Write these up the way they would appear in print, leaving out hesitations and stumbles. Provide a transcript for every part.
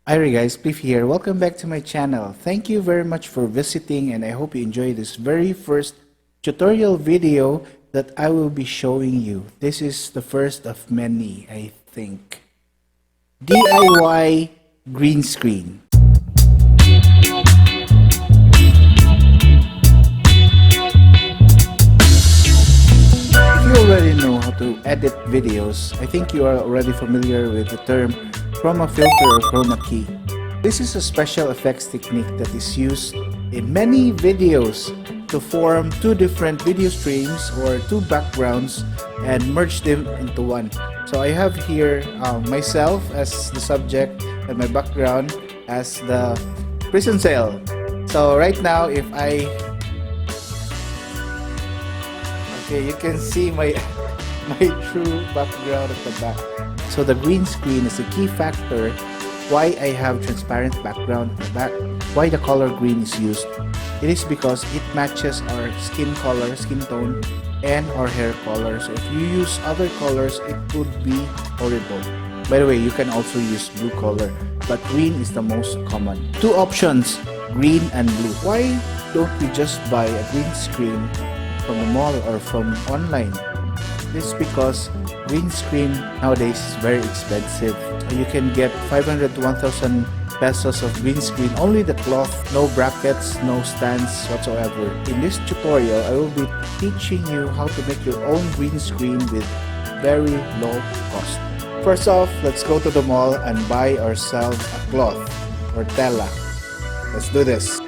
Hi guys, Spliffy here. Welcome back to my channel. Thank you very much for visiting and I hope you enjoy this very first tutorial video that I will be showing you. This is the first of many, I think. DIY green screen. If you already know how to edit videos, I think you are already familiar with the term chroma filter or chroma key. This is a special effects technique that is used in many videos to form two different video streams or two backgrounds and merge them into one. So I have here myself as the subject and my background as the prison cell. So right now if you can see my true background at the back. So the green screen is a key factor why I have transparent background at the back. Why the color green is used. It is because it matches our skin color, skin tone, and our hair color. So if you use other colors, it would be horrible. By the way, you can also use blue color, but green is the most common. Two options, green and blue. Why don't we just buy a green screen from the mall or from online? This is because green screen nowadays is very expensive. You can get 500 to 1,000 pesos of green screen, only the cloth, no brackets, no stands whatsoever. In this tutorial, I will be teaching you how to make your own green screen with very low cost. First off, let's go to the mall and buy ourselves a cloth or tela. Let's do this.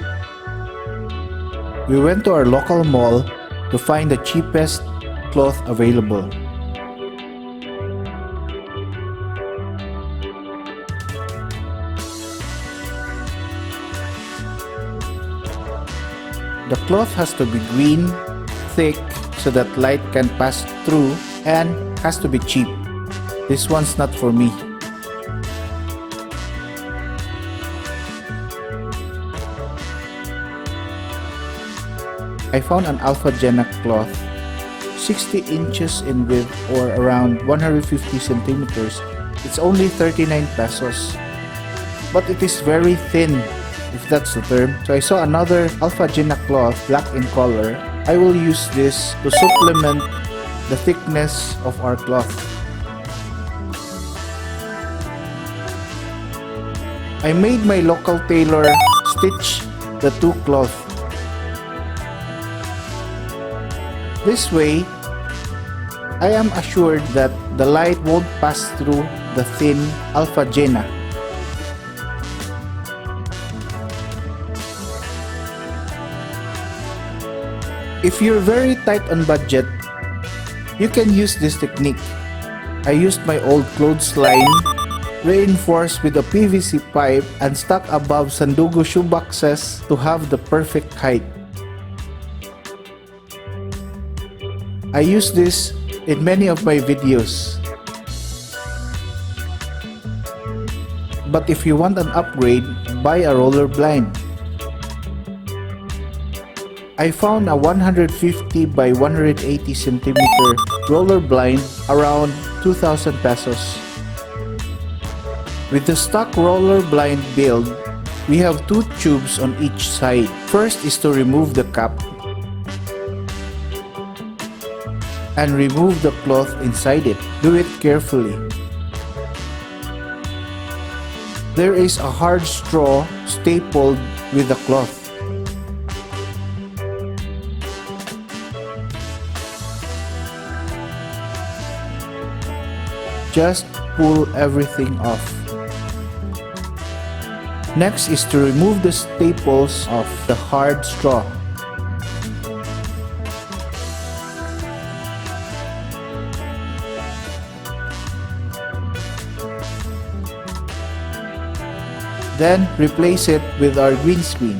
We went to our local mall to find the cheapest cloth available. The cloth has to be green, thick, so that light can pass through, and has to be cheap. This one's not for me. I found an alpha Genna cloth, 60 inches in width or around 150 centimeters. It's only 39 pesos. But it is very thin, if that's the term. So I saw another alpha Genna cloth, black in color. I will use this to supplement the thickness of our cloth. I made my local tailor stitch the two cloth. This way, I am assured that the light won't pass through the thin alpha Genna. If you're very tight on budget, you can use this technique. I used my old clothesline, reinforced with a PVC pipe and stuck above Sandugo shoeboxes to have the perfect height. I use this in many of my videos. But if you want an upgrade, buy a roller blind. I found a 150 by 180 centimeter roller blind around 2,000 pesos. With the stock roller blind build, we have two tubes on each side. First is to remove the cap and remove the cloth inside it. Do it carefully. There is a hard straw stapled with the cloth. Just pull everything off. Next is to remove the staples of the hard straw. Then replace it with our green screen.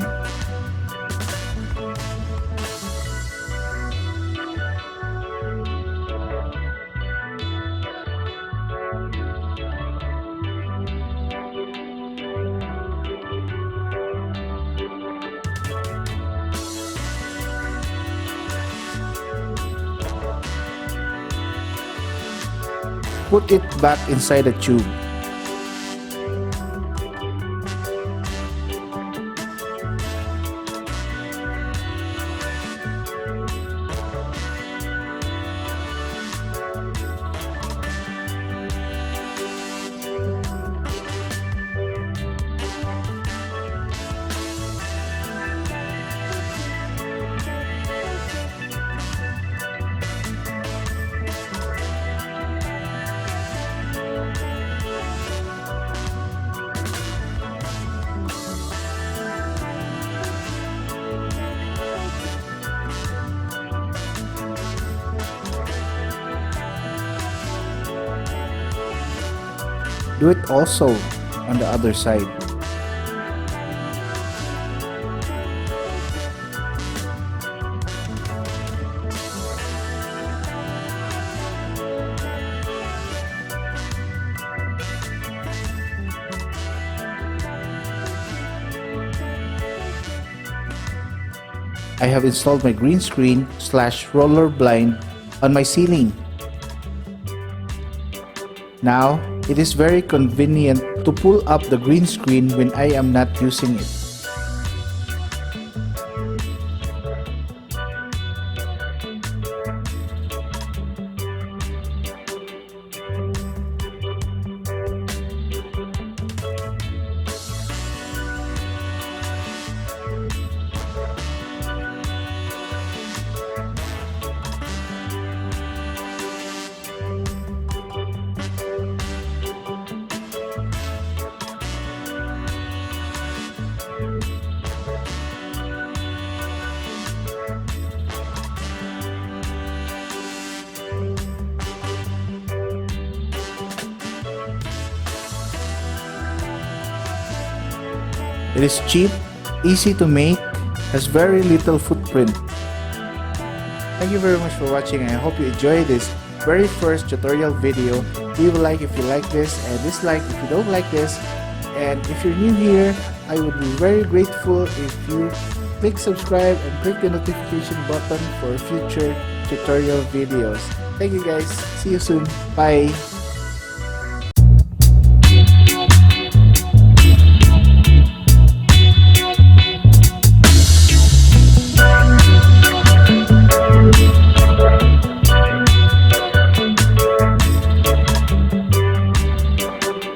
Put it back inside the tube. Do it also on the other side. I have installed my green screen / roller blind on my ceiling. Now, it is very convenient to pull up the green screen when I am not using it. It is cheap, easy to make, has very little footprint. Thank you very much for watching, and I hope you enjoyed this very first tutorial video. Leave a like if you like this, and dislike if you don't like this. And if you're new here, I would be very grateful if you click subscribe and click the notification button for future tutorial videos. Thank you guys. See you soon. Bye.